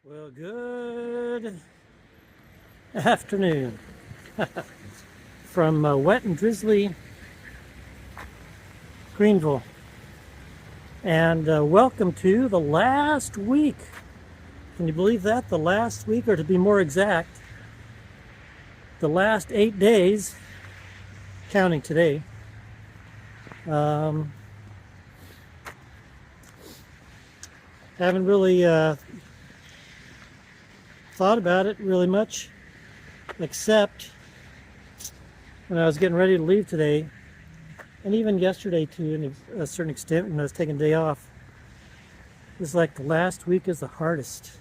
Well, good afternoon from wet and drizzly Greenville. And welcome to the last week. Can you believe that? The last week, or to be more exact, the last 8 days, counting today. Haven't really thought about it really much, except when I was getting ready to leave today, and even yesterday to a certain extent when I was taking a day off. It was like the last week is the hardest.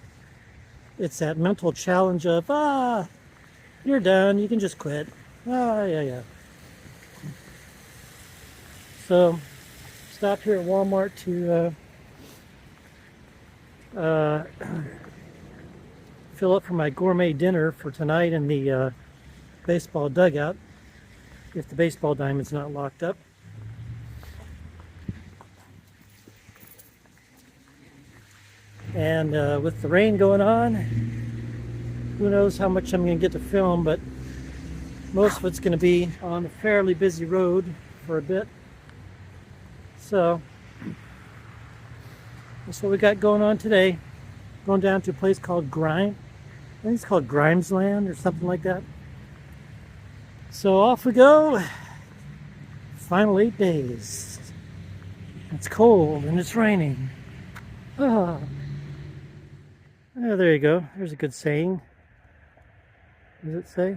It's that mental challenge of, you're done, you can just quit. Yeah. So, stopped here at Walmart to fill up for my gourmet dinner for tonight in the baseball dugout, if the baseball diamond's not locked up. And with the rain going on, who knows how much I'm going to get to film, but most of it's going to be on a fairly busy road for a bit. So that's what we got going on today. Going down to a place called I think it's called Grimesland or something like that. So off we go. Final 8 days. It's cold and it's raining. Oh, there you go. There's a good saying. What does it say?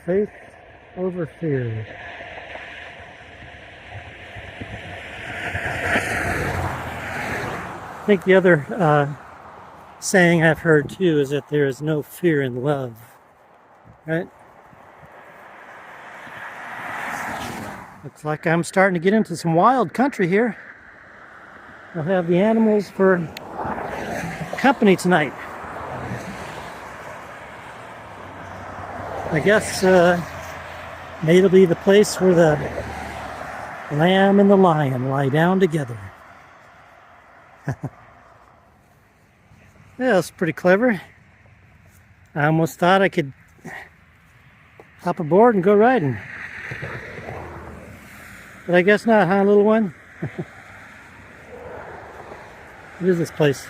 Faith over fear. I think the other saying I've heard too is that there is no fear in love, right? Looks like I'm starting to get into some wild country here. I'll have the animals for company tonight. I guess maybe it'll be the place where the lamb and the lion lie down together. Yeah, that's pretty clever. I almost thought I could hop aboard and go riding. But I guess not, huh, little one? What is this place?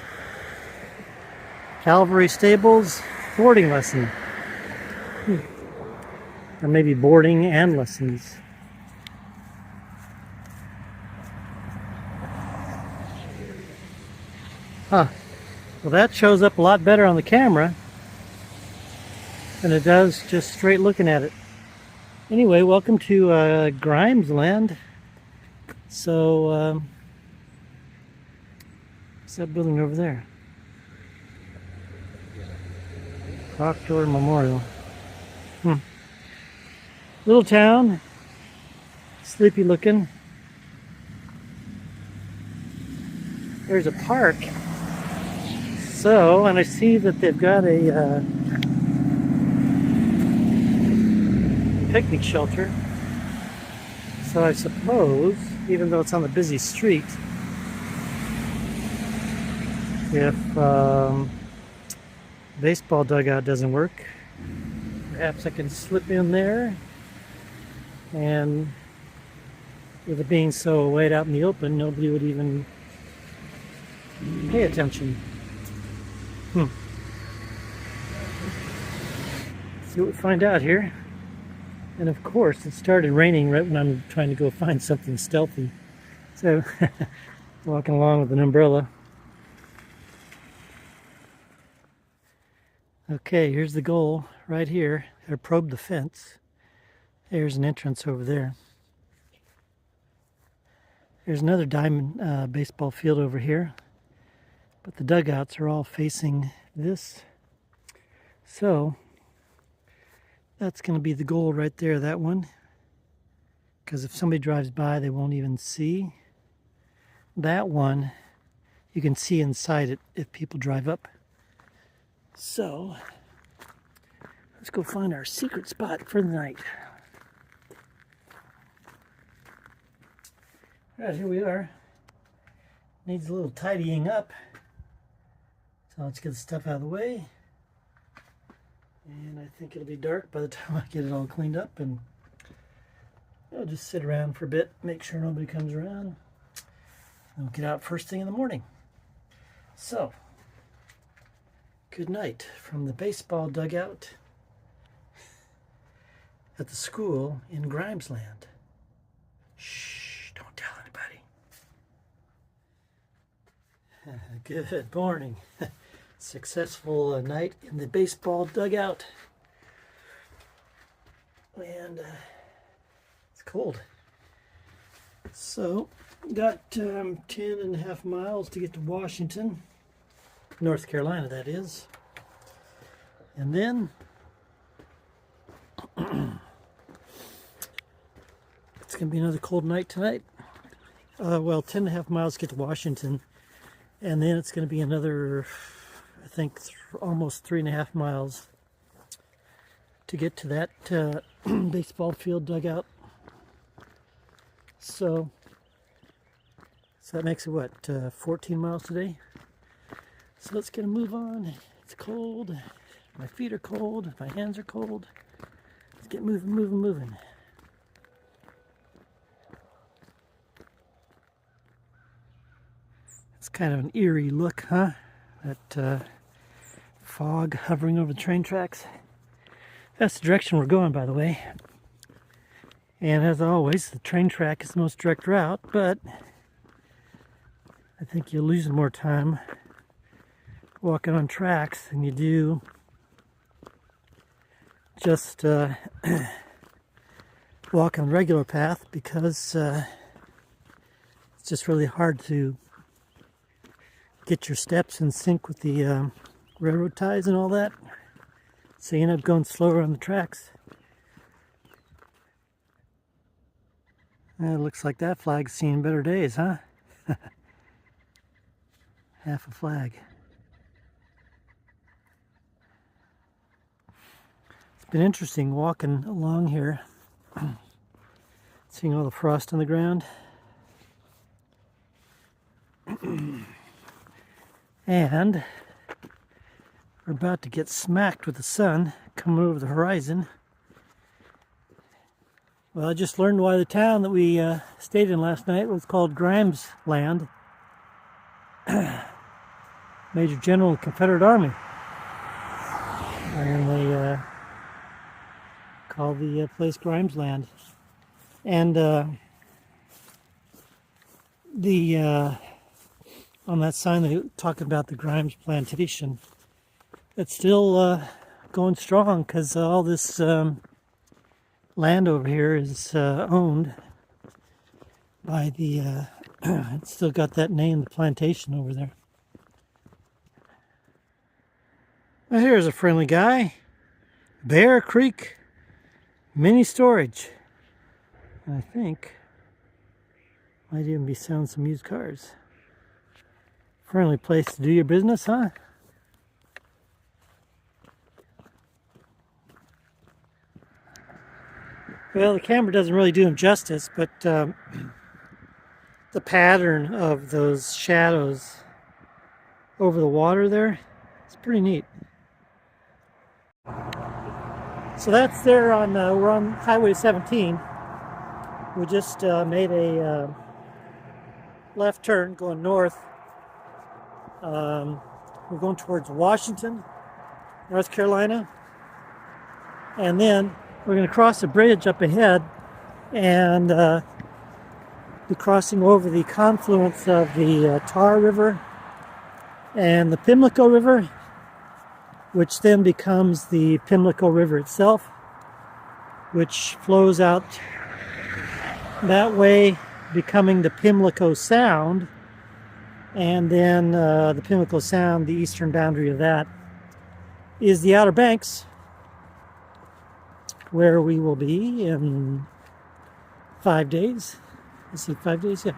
Calvary Stables boarding lesson. Or maybe boarding and lessons. Huh. Well, that shows up a lot better on the camera than it does just straight looking at it. Anyway, welcome to Grimesland. So, what's that building over there? Proctor Memorial. Little town, sleepy looking. There's a park. So, and I see that they've got a picnic shelter. So I suppose, even though it's on the busy street, if baseball dugout doesn't work, perhaps I can slip in there, and with it being so wide out in the open, nobody would even pay attention. See what we find out here. And of course, it started raining right when I'm trying to go find something stealthy. So, walking along with an umbrella. Okay, here's the goal right here. I probe the fence. There's an entrance over there. There's another diamond baseball field over here. But the dugouts are all facing this. So, that's going to be the goal right there, that one. Because if somebody drives by, they won't even see. That one, you can see inside it if people drive up. So, let's go find our secret spot for the night. Right, here we are. Needs a little tidying up. So let's get the stuff out of the way. And I think it'll be dark by the time I get it all cleaned up, and I'll just sit around for a bit, make sure nobody comes around. And we'll get out first thing in the morning. So, good night from the baseball dugout at the school in Grimesland. Shh, don't tell anybody. Good morning. Successful night in the baseball dugout. And it's cold. So, got 10.5 miles to get to Washington, North Carolina, that is. And then it's going to be another cold night tonight. Well, 10.5 miles to get to Washington. And then it's going to be another, I think, almost 3.5 miles to get to that baseball field dugout. So that makes it, what, 14 miles today? So let's get a move on. It's cold. My feet are cold. My hands are cold. Let's get moving, moving, moving. It's kind of an eerie look, huh? That fog hovering over the train tracks. That's the direction we're going, by the way. And as always, the train track is the most direct route, but I think you'll lose more time walking on tracks than you do just walking the regular path, because it's just really hard to get your steps in sync with the railroad ties and all that. So you end up going slower on the tracks. It looks like that flag's seen better days, huh? Half a flag. It's been interesting walking along here, seeing all the frost on the ground. And we're about to get smacked with the sun coming over the horizon. Well, I just learned why the town that we stayed in last night was called Grimesland. Major General of the Confederate Army. And they call the place Grimesland. And on that sign they talk about the Grimes plantation. It's still going strong, because all this land over here is owned by the it's still got that name, the plantation over there. Well, here's a friendly guy. Bear Creek Mini Storage. And I think might even be selling some used cars. Friendly place to do your business, huh? Well, the camera doesn't really do him justice, but the pattern of those shadows over the water there, it's pretty neat. So that's there on, we're on Highway 17. We just made a left turn going north. We're going towards Washington, North Carolina. And then we're going to cross the bridge up ahead and be crossing over the confluence of the Tar River and the Pimlico River, which then becomes the Pimlico River itself, which flows out that way, becoming the Pimlico Sound. And then the Pimlico Sound, the eastern boundary of that, is the Outer Banks, where we will be in 5 days. Let's see, 5 days? Yeah.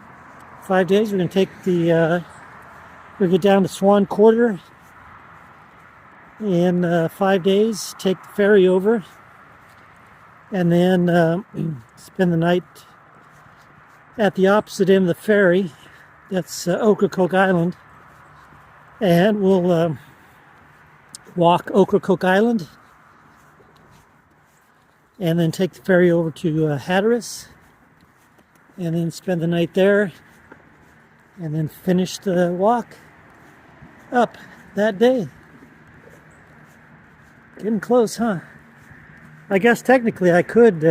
5 days. We're going to take the, we'll get down to Swan Quarter in 5 days, take the ferry over, and then spend the night at the opposite end of the ferry. That's Ocracoke Island. And we'll walk Ocracoke Island, and then take the ferry over to Hatteras, and then spend the night there, and then finish the walk up that day. Getting close, huh? I guess technically I could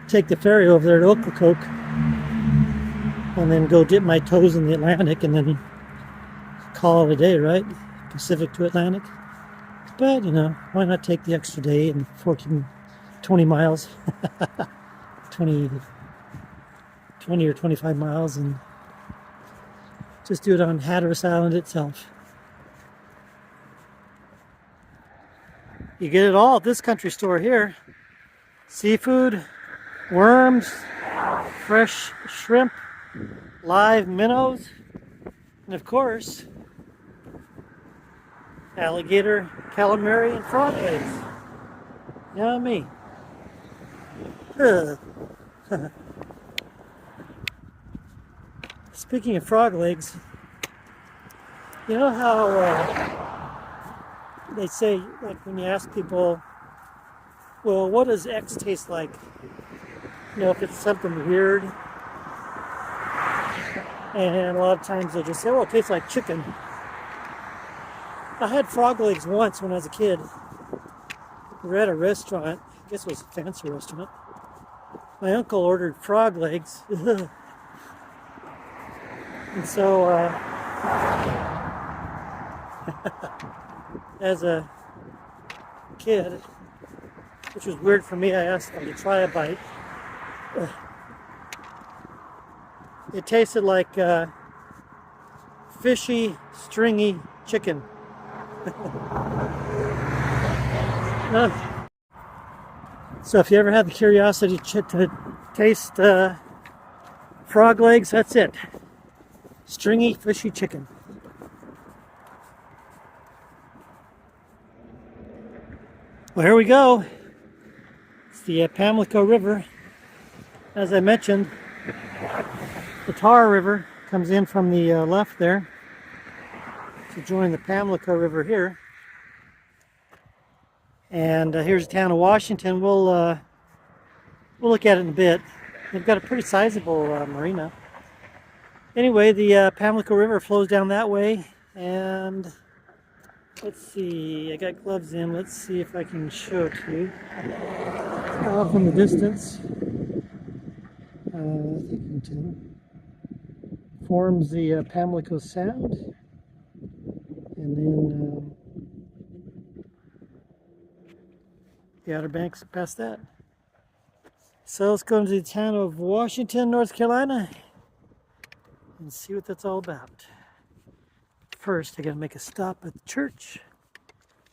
take the ferry over there to Ocracoke and then go dip my toes in the Atlantic and then call it a day, right? Pacific to Atlantic. But, you know, why not take the extra day and 20 miles, 20 or 25 miles, and just do it on Hatteras Island itself. You get it all at this country store here. Seafood, worms, fresh shrimp, live minnows, and of course, alligator, calamari, and frog legs. Yummy. Speaking of frog legs, you know how they say, like when you ask people, well, what does X taste like? You know, if it's something weird. And a lot of times they just say, well, it tastes like chicken. I had frog legs once when I was a kid. We were at a restaurant. I guess it was a fancy restaurant. My uncle ordered frog legs. And so, as a kid, which was weird for me, I asked him to try a bite. It tasted like fishy, stringy chicken. So if you ever had the curiosity to taste frog legs, that's it. Stringy, fishy chicken. Well, here we go. It's the Pamlico River. As I mentioned, the Tar River comes in from the left there to join the Pamlico River here. And here's the town of Washington. We'll look at it in a bit. They've got a pretty sizable marina. Anyway, the Pamlico River flows down that way, and let's see, I got gloves in. Let's see if I can show it to you. From the distance, I think you can tell, forms the Pamlico Sound, and then the Outer Banks past that. So let's go into the town of Washington, North Carolina, and see what that's all about. First, I gotta make a stop at the church.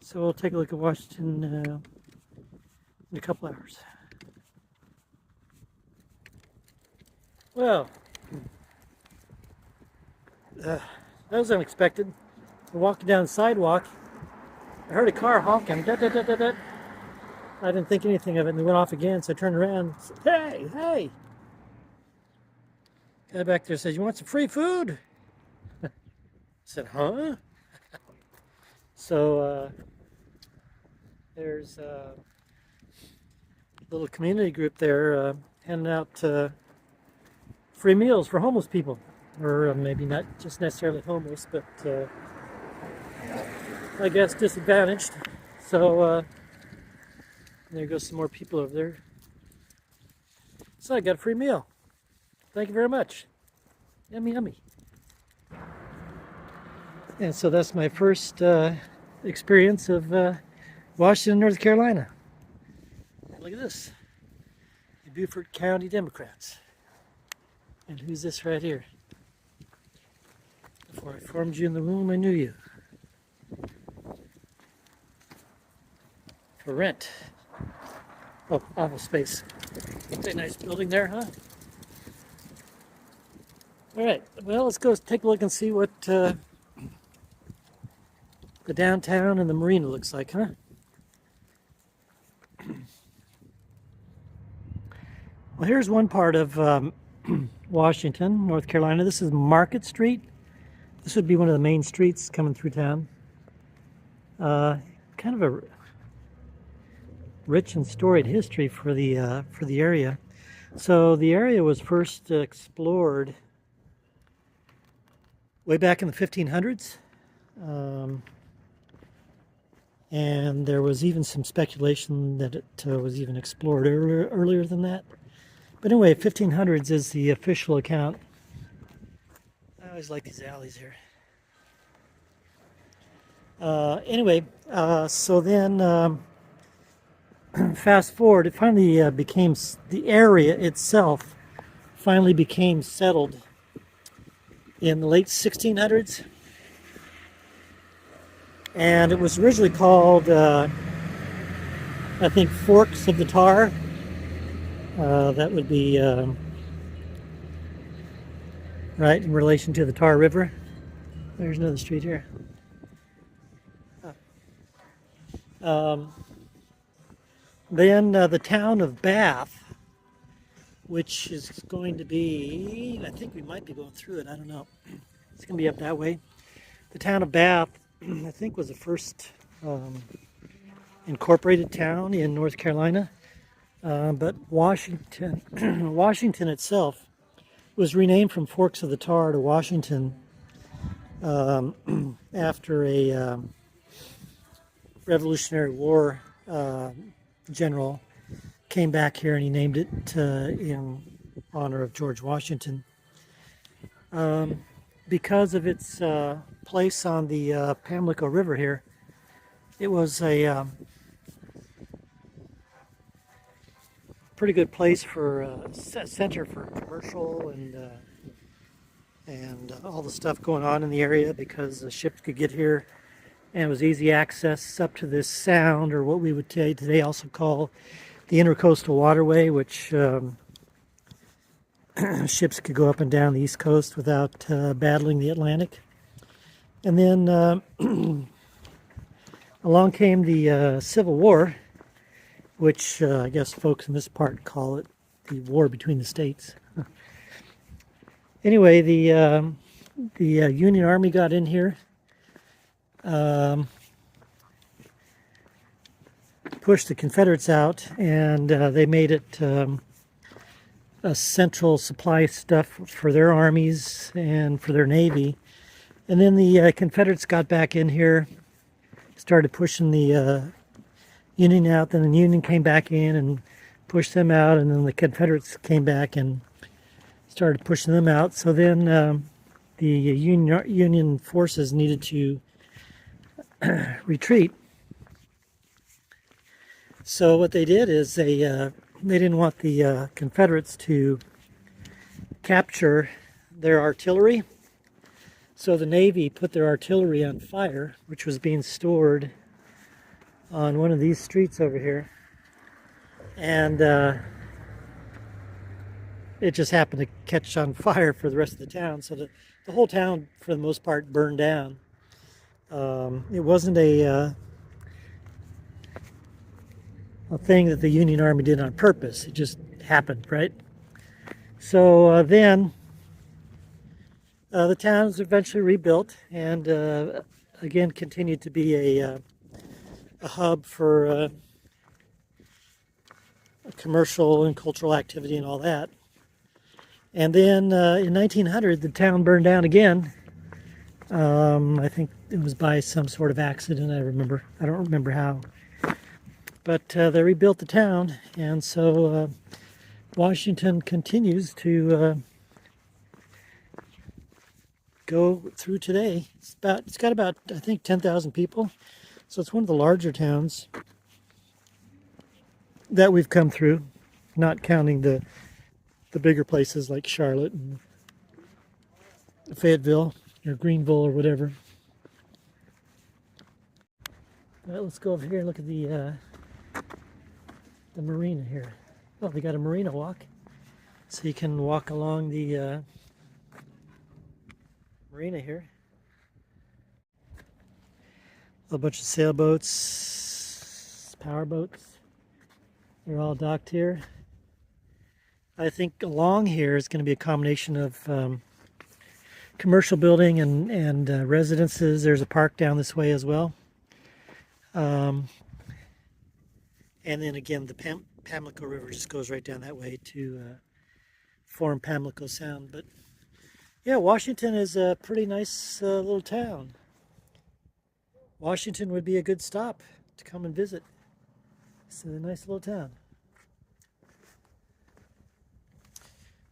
So we'll take a look at Washington in a couple hours. Well, that was unexpected. We're walking down the sidewalk. I heard a car honking. Da, da, da, da, da. I didn't think anything of it, and it went off again, so I turned around and said, hey, hey. Guy back there says, you want some free food? I said, huh? So there's a little community group there handing out free meals for homeless people. Or maybe not just necessarily homeless, but I guess disadvantaged. So there goes some more people over there. So I got a free meal. Thank you very much. Yummy, yummy. And so that's my first experience of Washington, North Carolina. And look at this. The Beaufort County Democrats. And who's this right here? Before I formed you in the womb, I knew you. For rent. Oh, office space. It's a nice building there, huh? All right, well, let's go take a look and see what the downtown and the marina looks like, huh? Well, here's one part of Washington, North Carolina. This is Market Street. This would be one of the main streets coming through town. Kind of a rich and storied history for the area. So the area was first explored way back in the 1500s. And there was even some speculation that it was even explored earlier than that. But anyway, 1500s is the official account. I always like these alleys here. So then fast forward, it finally became, the area itself finally became settled in the late 1600s. And it was originally called, I think, Forks of the Tar. That would be right in relation to the Tar River. There's another street here. Then the town of Bath, which is going to be, I think we might be going through it, I don't know. It's going to be up that way. The town of Bath, I think, was the first incorporated town in North Carolina. But Washington, Washington itself was renamed from Forks of the Tar to Washington after a Revolutionary War general came back here and he named it in honor of George Washington. Because of its place on the Pamlico River here, it was a pretty good place for a center for commercial and all the stuff going on in the area, because the ships could get here and it was easy access up to this sound, or what we would today also call the Intercoastal Waterway, which ships could go up and down the East Coast without battling the Atlantic. And then along came the Civil War, which I guess folks in this part call it the war between the states. Anyway, the Union Army got in here, pushed the Confederates out, and they made it a central supply stuff for their armies and for their navy. And then the Confederates got back in here, started pushing the Union out. Then the Union came back in and pushed them out, and then the Confederates came back and started pushing them out. So then the Union forces needed to retreat. So what they did is they didn't want the Confederates to capture their artillery. So the Navy put their artillery on fire, which was being stored on one of these streets over here. And it just happened to catch on fire for the rest of the town. So the whole town, for the most part, burned down. It wasn't a thing that the Union Army did on purpose. It just happened, right? So then the town was eventually rebuilt, and again continued to be a hub for commercial and cultural activity and all that. And then in 1900, the town burned down again. I think it was by some sort of accident. I don't remember how. But they rebuilt the town, and so Washington continues to go through today. It's got about, I think, 10,000 people. So it's one of the larger towns that we've come through, not counting the bigger places like Charlotte and Fayetteville or Greenville or whatever. All right, let's go over here and look at the marina here. Oh, they got a marina walk, so you can walk along the marina here. A bunch of sailboats, powerboats. They're all docked here. I think along here is going to be a combination of commercial building and residences. There's a park down this way as well. And then again, the Pamlico River just goes right down that way to form Pamlico Sound. But yeah, Washington is a pretty nice little town. Washington would be a good stop to come and visit. It's a nice little town.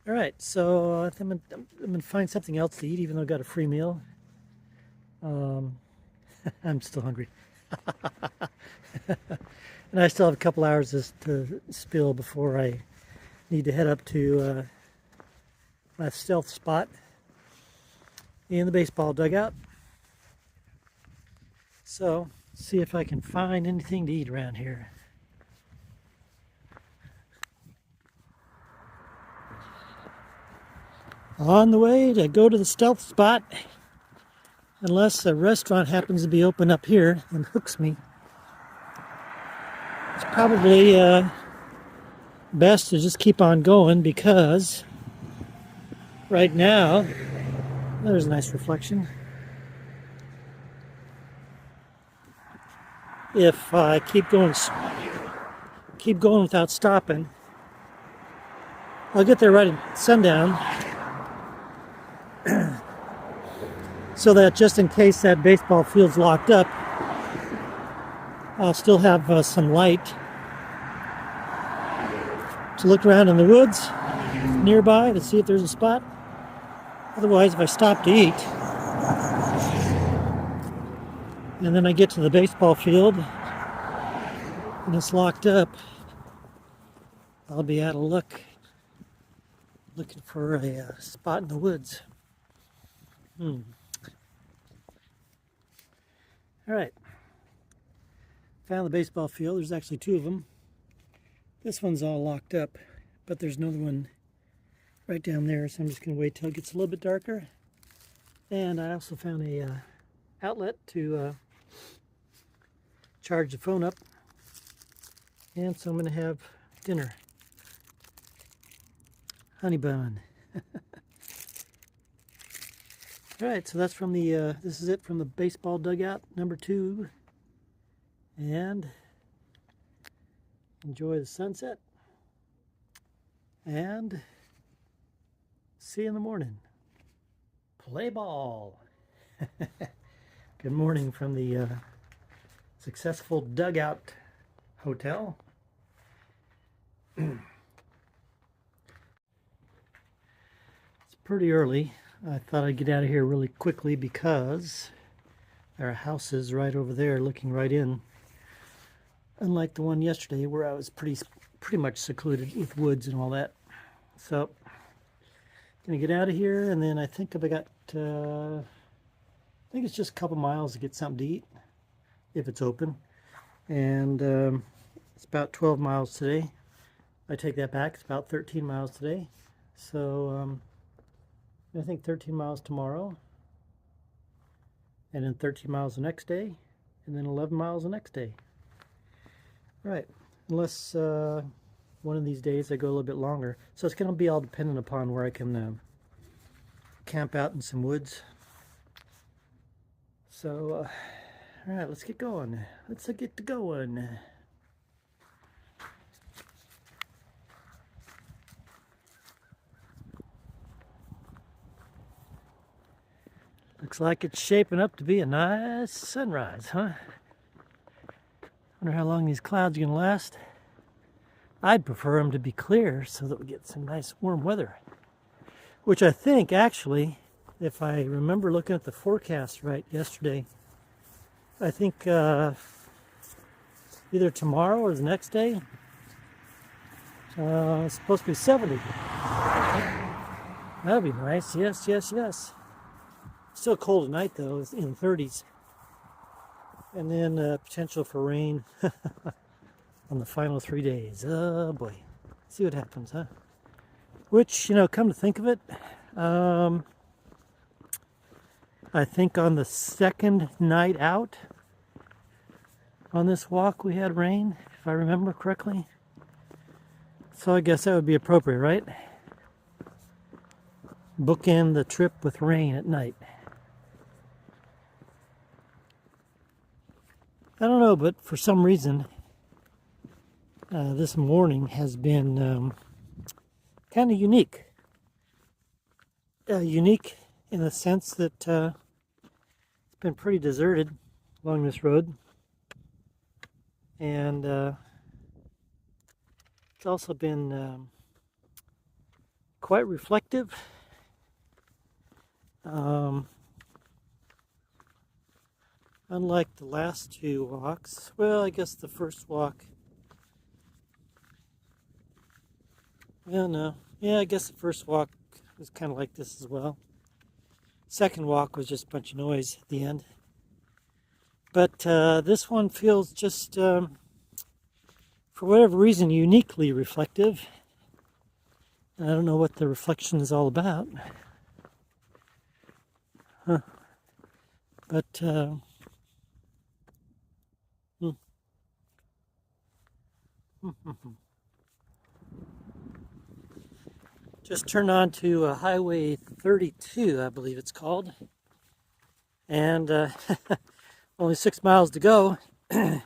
All right, so I'm gonna find something else to eat, even though I got a free meal. I'm still hungry. And I still have a couple hours to spill before I need to head up to my stealth spot in the baseball dugout. So, see if I can find anything to eat around here. On the way to go to the stealth spot, unless a restaurant happens to be open up here and hooks me. It's probably best to just keep on going, because right now, there's a nice reflection. If I keep going without stopping, I'll get there right at sundown, so that just in case that baseball field's locked up, I'll still have some light to look around in the woods nearby to see if there's a spot. Otherwise, if I stop to eat and then I get to the baseball field and it's locked up, I'll be out of luck looking for a spot in the woods. All right. Found the baseball field. There's actually two of them. This one's all locked up, but there's another one right down there, so I'm just going to wait till it gets a little bit darker. And I also found a outlet to charge the phone up. And so I'm going to have dinner. Honey bun. All right, so that's from the, this is it from the baseball dugout number 2. And enjoy the sunset. And see you in the morning. Play ball. Good morning from the successful dugout hotel. It's pretty early. I thought I'd get out of here really quickly because there are houses right over there looking right in. Unlike the one yesterday where I was pretty much secluded with woods and all that. So, gonna get out of here, and then I think I got, I think it's just a couple miles to get something to eat, if it's open. And it's about 12 miles today. I take that back, it's about 13 miles today. So, I think 13 miles tomorrow, and then 13 miles the next day, and then 11 miles the next day. Right, unless one of these days I go a little bit longer. So it's going to be all dependent upon where I can camp out in some woods. So, all right, let's get going. Let's get to going. Looks like it's shaping up to be a nice sunrise, huh? Wonder how long these clouds are going to last. I'd prefer them to be clear so that we get some nice warm weather. Which I think, actually, if I remember looking at the forecast right yesterday, I think either tomorrow or the next day, it's supposed to be 70. That'll be nice. Yes, yes, yes. Still cold tonight, though. It's in the 30s. And then potential for rain on the final 3 days. Oh boy. See what happens, huh? Which, you know, come to think of it, I think on the second night out on this walk we had rain, if I remember correctly. So I guess that would be appropriate, right? Bookend the trip with rain at night. I don't know, but for some reason, this morning has been kind of unique. Unique in the sense that it's been pretty deserted along this road. And it's also been quite reflective. Unlike the last two walks, well, I guess the first walk, well, no, yeah, I guess the first walk was kind of like this as well. Second walk was just a bunch of noise at the end. But this one feels just, for whatever reason, uniquely reflective. I don't know what the reflection is all about. Huh. But, just turned on to Highway 32, I believe it's called. And only 6 miles to go. And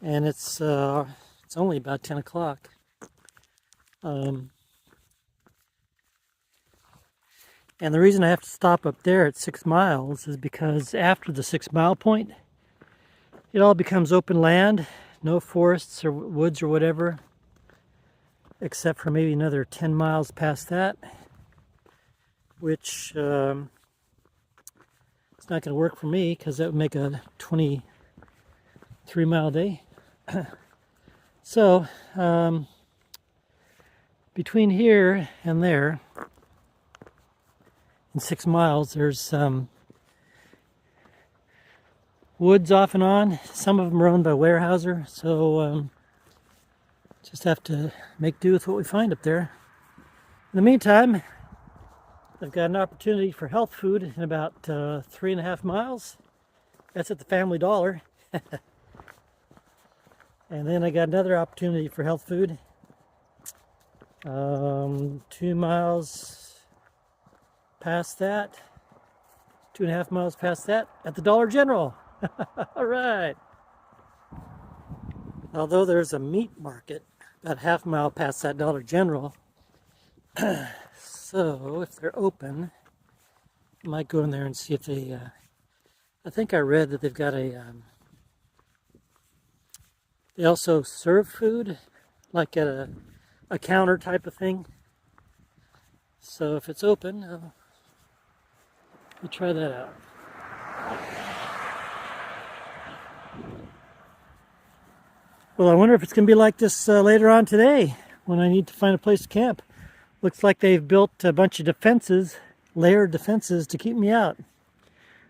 it's only about 10 o'clock. And the reason I have to stop up there at 6 miles is because after the 6 mile point, it all becomes open land, no forests or woods or whatever, except for maybe another 10 miles past that, which it's not going to work for me because that would make a 23-mile day. So, between here and there, in 6 miles, there's woods off and on. Some of them are owned by Weyerhaeuser, so just have to make do with what we find up there. In the meantime, I've got an opportunity for health food in about 3.5 miles. That's at the Family Dollar. And then I got another opportunity for health food 2 miles past that, 2.5 miles past that, at the Dollar General. All right. Although there's a meat market about half a mile past that Dollar General, so if they're open, I might go in there and see if they, I think I read that they've got they also serve food, like at a counter type of thing. So if it's open, we'll try that out. Well, I wonder if it's going to be like this later on today when I need to find a place to camp. Looks like they've built a bunch of defenses, layered defenses, to keep me out.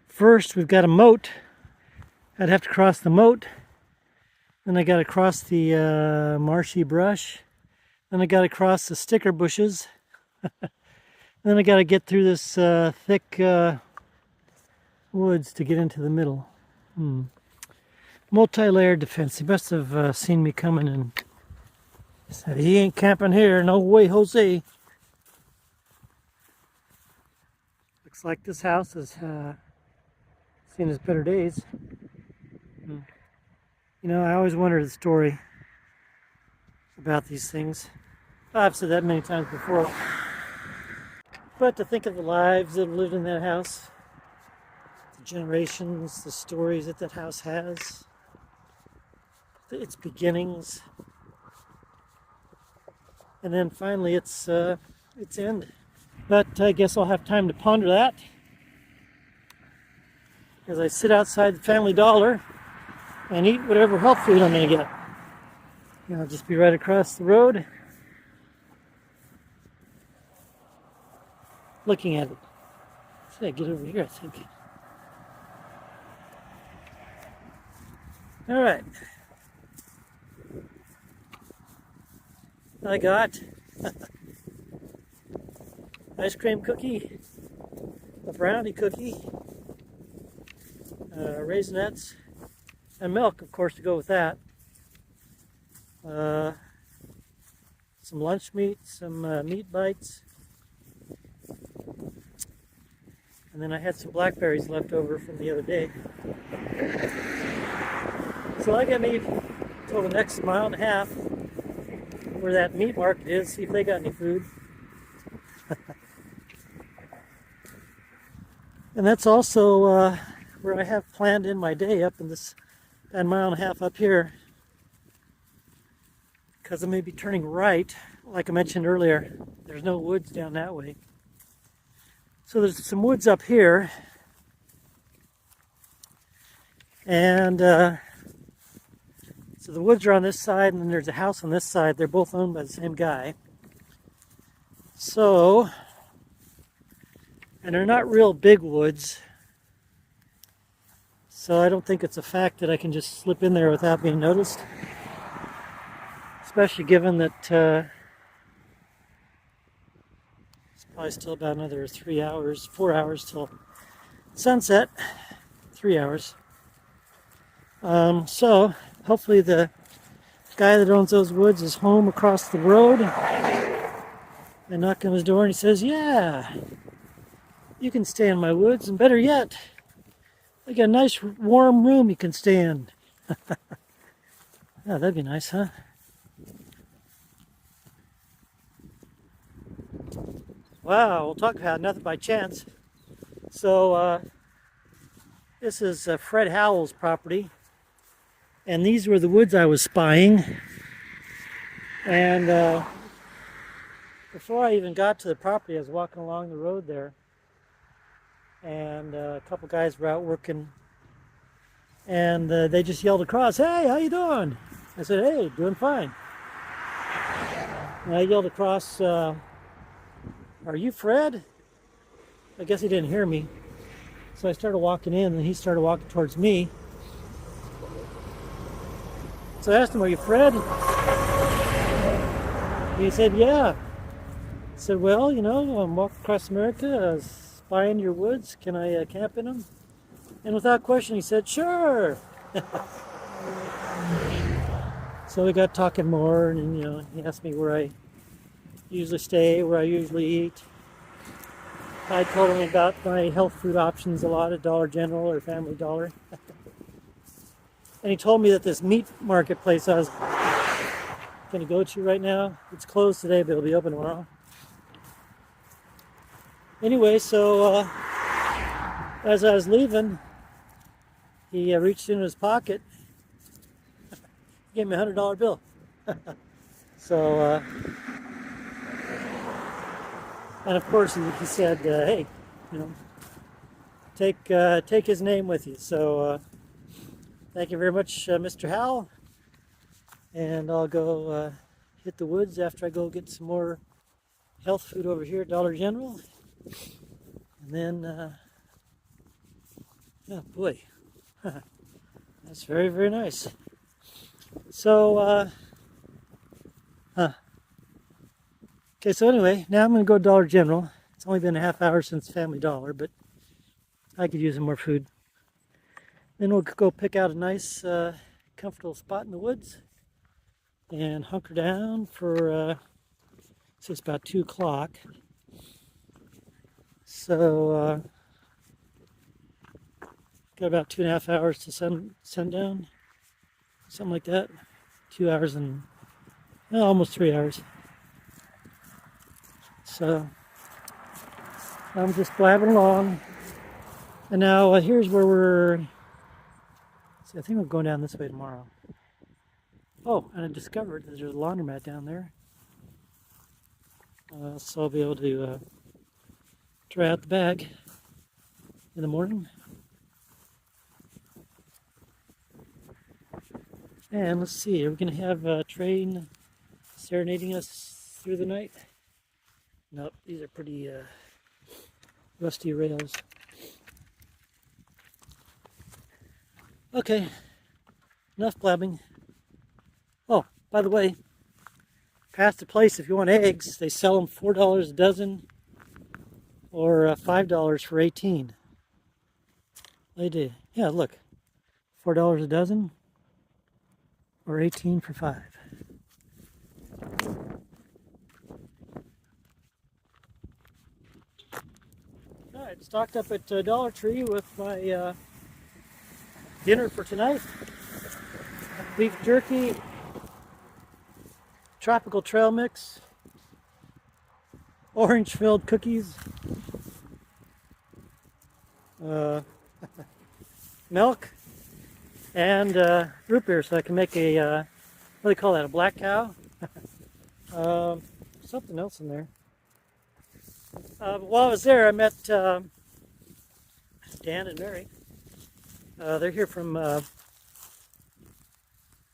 First, we've got a moat. I'd have to cross the moat. Then I got to cross the marshy brush. Then I got to cross the sticker bushes. Then I got to get through this thick woods to get into the middle. Multi-layered defense. He must have seen me coming and said, "He ain't camping here. No way, Jose." Looks like this house has seen its better days. You know, I always wondered the story about these things. I've said that many times before. But to think of the lives that have lived in that house, the generations, the stories that that house has, its beginnings, and then finally its end. But I guess I'll have time to ponder that as I sit outside the Family Dollar and eat whatever health food I'm going to get. And I'll just be right across the road looking at it. Should I get over here, I think. All right. I got ice cream cookie, a brownie cookie, raisinets, and milk, of course, to go with that. Some lunch meat, some meat bites, and then I had some blackberries left over from the other day. So I got me till the next mile and a half where that meat market is, see if they got any food. And that's also where I have planned in my day up in this that mile and a half up here, because I may be turning right, like I mentioned earlier. There's no woods down that way. So there's some woods up here, and so the woods are on this side, and then there's a house on this side. They're both owned by the same guy. So, and they're not real big woods, so I don't think it's a fact that I can just slip in there without being noticed. Especially given that it's probably still about another 4 hours till sunset. 3 hours. So hopefully the guy that owns those woods is home across the road. I knock on his door and he says, "Yeah, you can stay in my woods, and better yet, I got a nice warm room you can stay in." Yeah, that'd be nice, huh? Wow, we'll talk about nothing by chance. So this is Fred Howell's property, and these were the woods I was spying. And before I even got to the property, I was walking along the road there, and a couple guys were out working, and they just yelled across, "Hey, how you doing?" I said, "Hey, doing fine." And I yelled across, "Are you Fred?" I guess he didn't hear me. So I started walking in, and he started walking towards me. So I asked him, "Are you Fred?" He said, "Yeah." I said, "Well, you know, I'm walking across America, spying your woods. Can I camp in them?" And without question, he said, "Sure." So we got talking more, and you know, he asked me where I usually stay, where I usually eat. I told him about my health food options a lot at Dollar General or Family Dollar. And he told me that this meat marketplace I was going to go to right now, it's closed today, but it'll be open tomorrow. Anyway, so as I was leaving, he reached into his pocket, gave me a $100 bill. So, and of course he said, "Hey, you know, take his name with you." So thank you very much, Mr. Howell. And I'll go hit the woods after I go get some more health food over here at Dollar General. And then, oh boy, that's very, very nice. So, okay, so anyway, now I'm going to go to Dollar General. It's only been a half hour since Family Dollar, but I could use some more food. Then we'll go pick out a nice, comfortable spot in the woods and hunker down for, so it's about 2 o'clock. So, got about 2.5 hours to sundown, something like that. 2 hours and almost 3 hours. So I'm just blabbing along, and now here's where we're. See, I think we're going down this way tomorrow. Oh, and I discovered that there's a laundromat down there, so I'll be able to dry out the bag in the morning. And let's see, are we going to have a train serenading us through the night? Nope, these are pretty rusty rails. Okay, enough blabbing. Oh, by the way, past the place, if you want eggs, they sell them $4 a dozen or $5 for 18. They do. Yeah, look, $4 a dozen or 18 for 5. Alright, stocked up at Dollar Tree with my dinner for tonight. beef jerky, tropical trail mix, orange-filled cookies, milk, and root beer, so I can make a, what do they call that, a black cow? Something else in there. While I was there, I met Dan and Mary. They're here from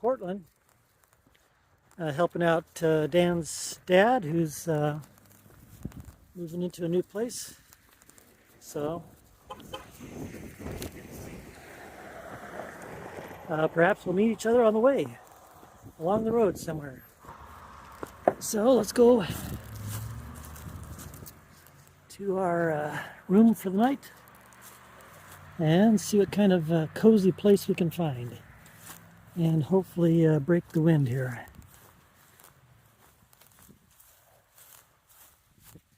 Portland, helping out Dan's dad, who's moving into a new place. So perhaps we'll meet each other on the way, along the road somewhere. So let's go to our room for the night and see what kind of cozy place we can find, and hopefully break the wind here.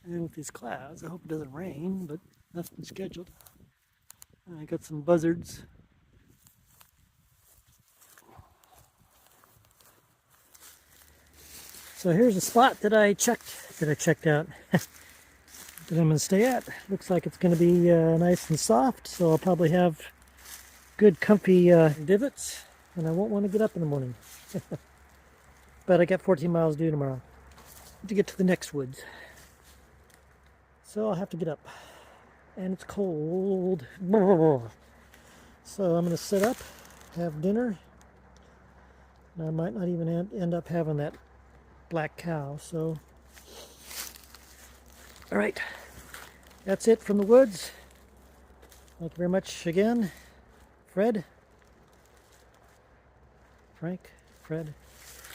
And with these clouds, I hope it doesn't rain, but nothing scheduled. I got some buzzards. So here's a spot that I checked out that I'm going to stay at. Looks like it's going to be nice and soft, so I'll probably have good comfy divots, and I won't want to get up in the morning. But I got 14 miles due tomorrow to get to the next woods. So I'll have to get up. And it's cold. So I'm going to sit up, have dinner. And I might not even end up having that black cow. So, all right. That's it from the woods. Thank you very much again, Fred. Frank, Fred.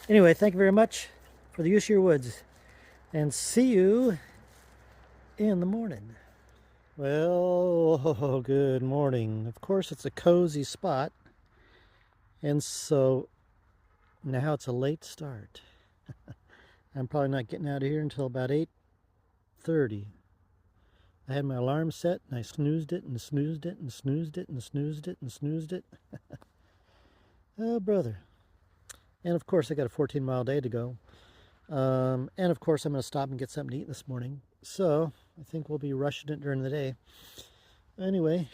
Anyway, thank you very much for the use of your woods. And see you in the morning. Well, good morning. Of course, it's a cozy spot. And so now it's a late start. I'm probably not getting out of here until about 8:30. I had my alarm set and I snoozed it and snoozed it and snoozed it and snoozed it and snoozed it. Oh, brother. And of course, I got a 14-mile day to go. And of course, I'm going to stop and get something to eat this morning. So I think we'll be rushing it during the day. Anyway,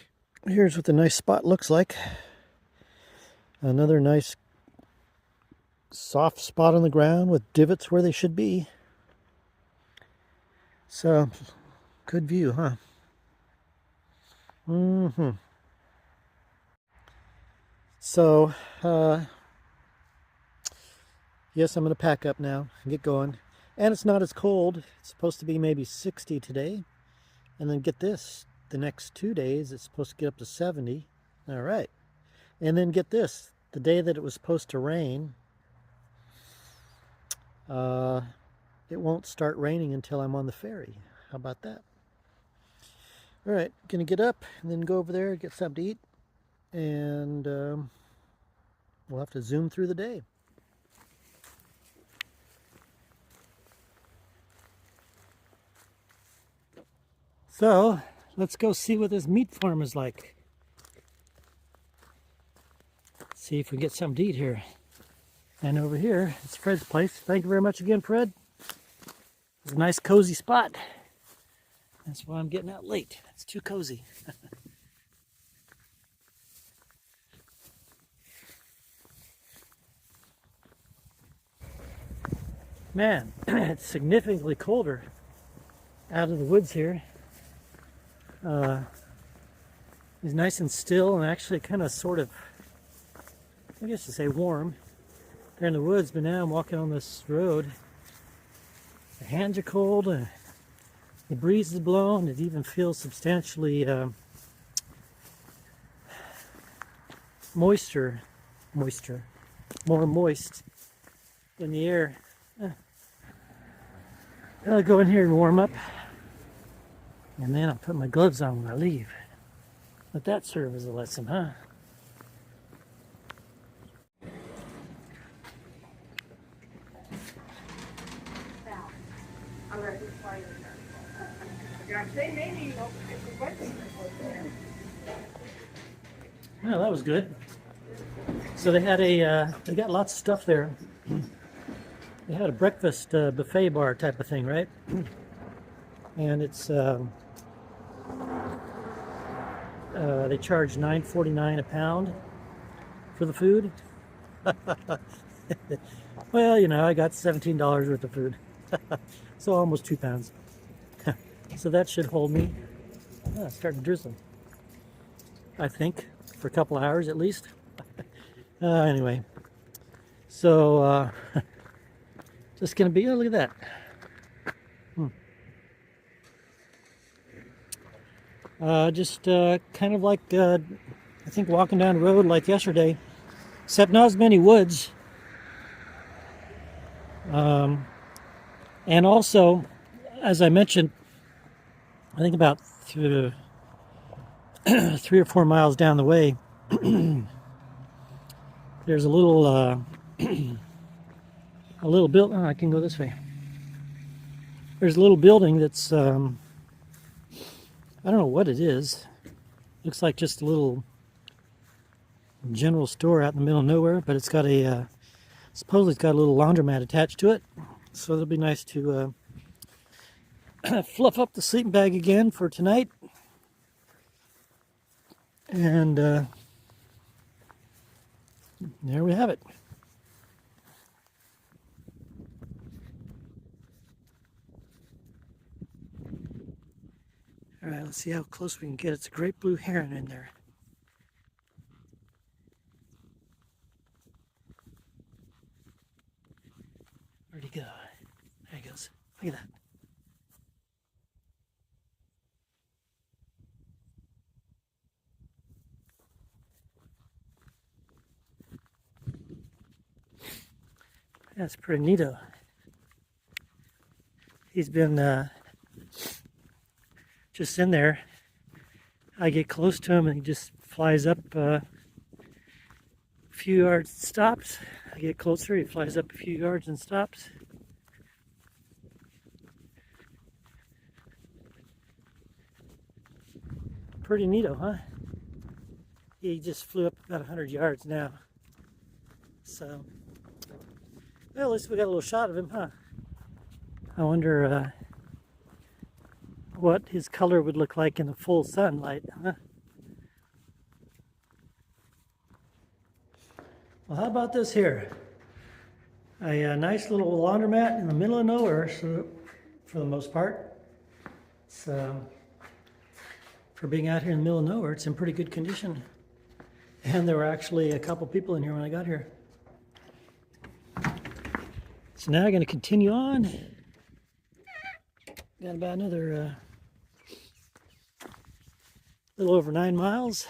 here's what the nice spot looks like. Another nice soft spot on the ground with divots where they should be. So, good view, huh? So, yes, I'm going to pack up now and get going. And it's not as cold. It's supposed to be maybe 60 today. And then get this, the next 2 days, it's supposed to get up to 70. All right. And then get this, the day that it was supposed to rain, it won't start raining until I'm on the ferry. How about that? All right, gonna get up and then go over there, get something to eat, and we'll have to zoom through the day. So, let's go see what this meat farm is like. See if we get something to eat here. And over here, it's Fred's place. Thank you very much again, Fred. It's a nice cozy spot. That's why I'm getting out late. It's too cozy. Man, it's significantly colder out of the woods here. It's nice and still and actually kind of sort of, I guess to say warm. There in the woods, but now I'm walking on this road. The hands are cold, the breeze is blowing, it even feels substantially more moist in the air. I'll go in here and warm up, and then I'll put my gloves on when I leave. Let that serve as a lesson, huh? Well, that was good. So they had they got lots of stuff there. They had a breakfast buffet bar type of thing, right? And it's they charge $9.49 a pound for the food. Well, you know, I got $17 worth of food, so almost 2 pounds. So that should hold me. Oh, it's starting to drizzle, I think, for a couple of hours at least. Anyway, so just gonna be, oh, look at that. Just kind of like, I think, walking down the road like yesterday, except not as many woods. And also, as I mentioned, I think about 3 or 4 miles down the way, there's a little building. Oh, I can go this way. There's a little building that's I don't know what it is. Looks like just a little general store out in the middle of nowhere, but it's got a supposedly it's got a little laundromat attached to it. So it'll be nice to fluff up the sleeping bag again for tonight. And there we have it. All right, let's see how close we can get. It's a great blue heron in there. Where'd he go? There he goes. Look at that. That's pretty neato. He's been just in there. I get close to him and he just flies up a few yards and stops. I get closer, he flies up a few yards and stops. Pretty neato, huh? He just flew up about 100 yards now. So, well, at least we got a little shot of him, huh? I wonder what his color would look like in the full sunlight, huh? Well, how about this here? A nice little laundromat in the middle of nowhere, so for the most part. It's, for being out here in the middle of nowhere, it's in pretty good condition. And there were actually a couple people in here when I got here. So now I'm going to continue on. Got about another little over 9 miles.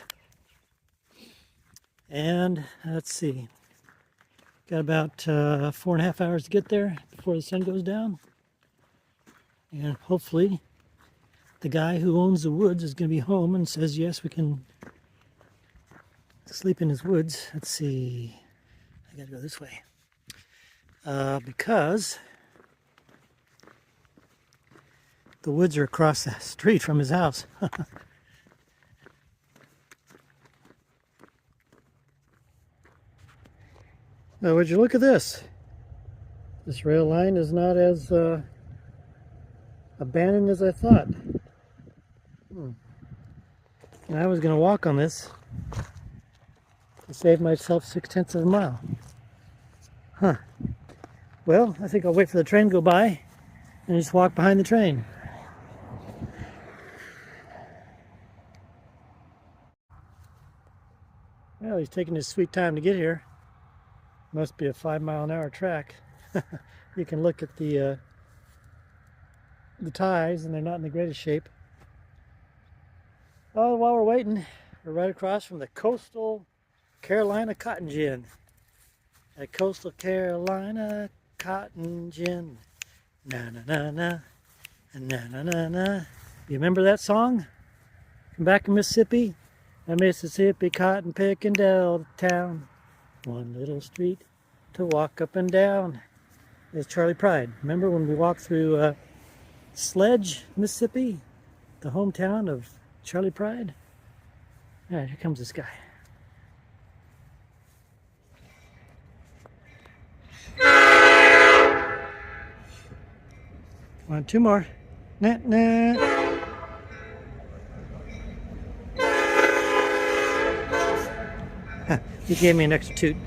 And let's see, got about 4.5 hours to get there before the sun goes down. And hopefully the guy who owns the woods is going to be home and says, yes, we can sleep in his woods. Let's see, I got to go this way. Because the woods are across the street from his house. Now, would you look at this? This rail line is not as abandoned as I thought. And I was going to walk on this to save myself 0.6 of a mile. Huh. Well, I think I'll wait for the train to go by and just walk behind the train. Well, he's taking his sweet time to get here. Must be a 5-mile-an-hour track. You can look at the ties, and they're not in the greatest shape. Oh, while we're waiting, we're right across from the Coastal Carolina Cotton Gin. At Coastal Carolina Cotton Gin. Na na na na, na na na na. You remember that song from back in Mississippi? A Mississippi cotton picking Delta town. One little street to walk up and down. It's Charlie Pride. Remember when we walked through Sledge, Mississippi? The hometown of Charlie Pride? All right, here comes this guy. Come on, two more. Nah, nah. He gave me an extra toot.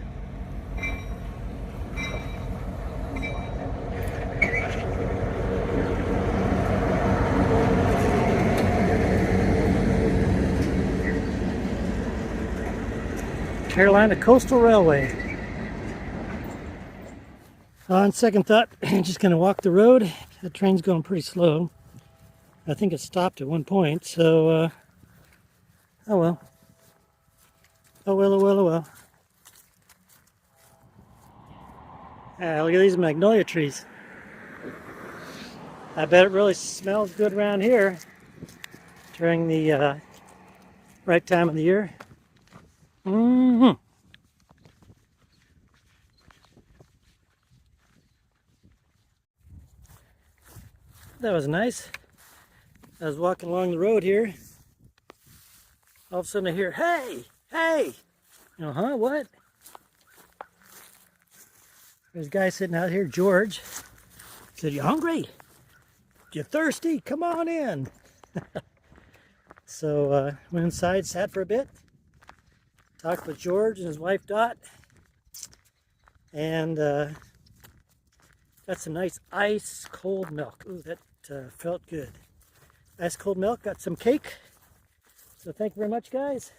Carolina Coastal Railway. On second thought, I'm just going to walk the road. That train's going pretty slow. I think it stopped at one point, so oh well. Oh well, oh well, oh well. Look at these magnolia trees. I bet it really smells good around here during the right time of the year. Mm-hmm. That was nice. I was walking along the road here. All of a sudden I hear, hey, hey. Huh, what? There's a guy sitting out here, George. He said, you hungry? You thirsty? Come on in. So went inside, sat for a bit, talked with George and his wife Dot, and got some nice ice cold milk. Ooh, that felt good. Ice cold milk, got some cake. So thank you very much, guys.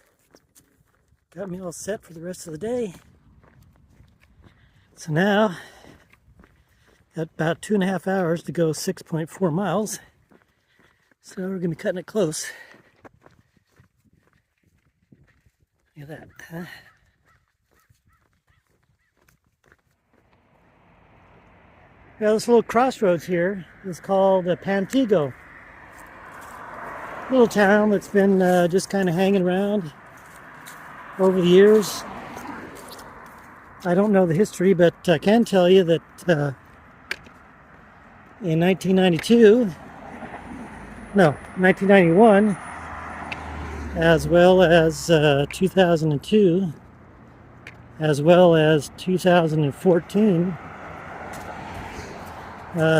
Got me all set for the rest of the day. So now, got about 2.5 hours to go 6.4 miles. So we're gonna be cutting it close. Look at that, huh? Now this little crossroads here is called Pantego. Little town that's been just kind of hanging around over the years. I don't know the history, but I can tell you that in 1991, as well as 2002, as well as 2014,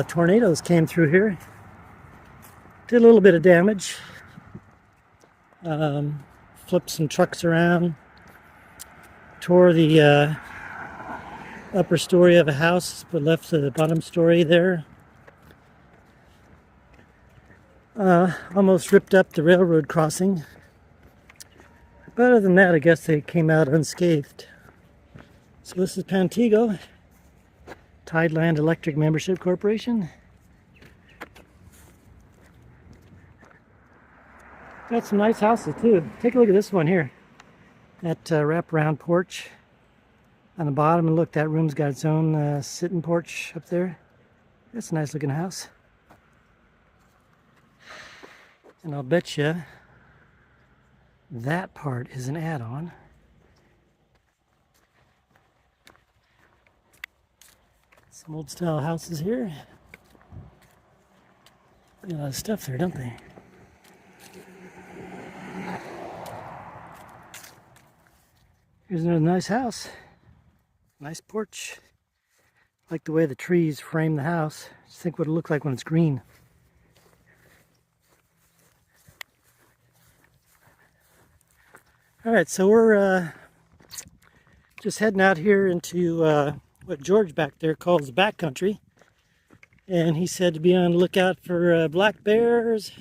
tornadoes came through here. Did a little bit of damage. Flipped some trucks around. Tore the upper story of a house, but left the bottom story there. Almost ripped up the railroad crossing. But other than that, I guess they came out unscathed. So this is Pantego, Tideland Electric Membership Corporation. Got some nice houses too. Take a look at this one here. That wraparound porch on the bottom, and look, that room's got its own sitting porch up there. That's a nice looking house. And I'll bet you that part is an add-on. Some old style houses here. Got a lot of stuff there, don't they? Here's another nice house. Nice porch. I like the way the trees frame the house. Just think what it'll look like when it's green. Alright, so we're just heading out here into what George back there calls the backcountry. And he said to be on the lookout for black bears,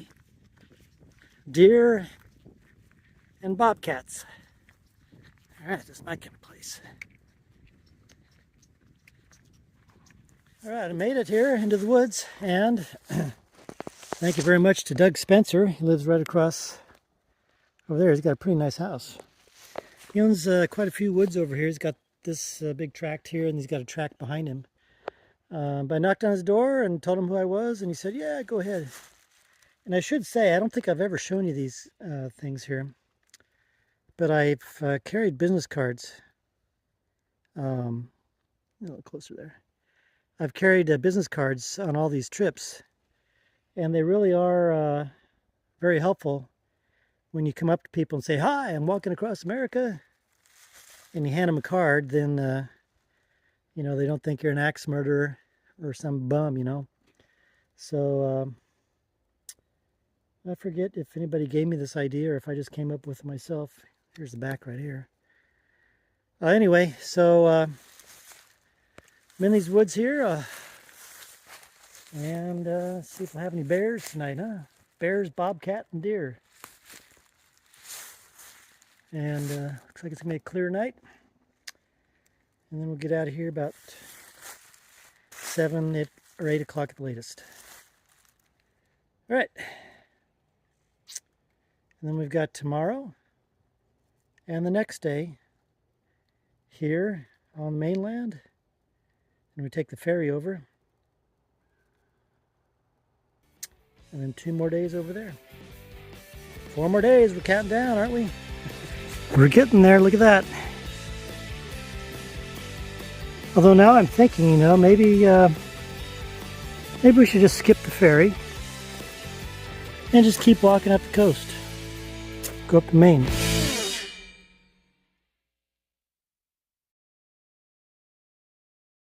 deer, and bobcats. Alright, this is my kind of place. Alright, I made it here into the woods, and thank you very much to Doug Spencer. He lives right across over there. He's got a pretty nice house. He owns quite a few woods over here. He's got this big tract here, and he's got a tract behind him. But I knocked on his door and told him who I was, and he said, yeah, go ahead. And I should say, I don't think I've ever shown you these things here. But I've carried business cards. A little closer there. I've carried business cards on all these trips. And they really are very helpful when you come up to people and say, hi, I'm walking across America. And you hand them a card, then, you know, they don't think you're an axe murderer or some bum, you know. So I forget if anybody gave me this idea or if I just came up with it myself. Here's the back right here. Anyway, so I'm in these woods here, and see if I have any bears tonight, huh? Bears, bobcat, and deer. And looks like it's gonna be a clear night. And then we'll get out of here about 7 or 8 o'clock at the latest. All right. And then we've got tomorrow and the next day here on the mainland. And we take the ferry over. And then 2 more days over there. 4 more days, we're counting down, aren't we? We're getting there, look at that. Although now I'm thinking, you know, maybe we should just skip the ferry and just keep walking up the coast. Go up to Maine.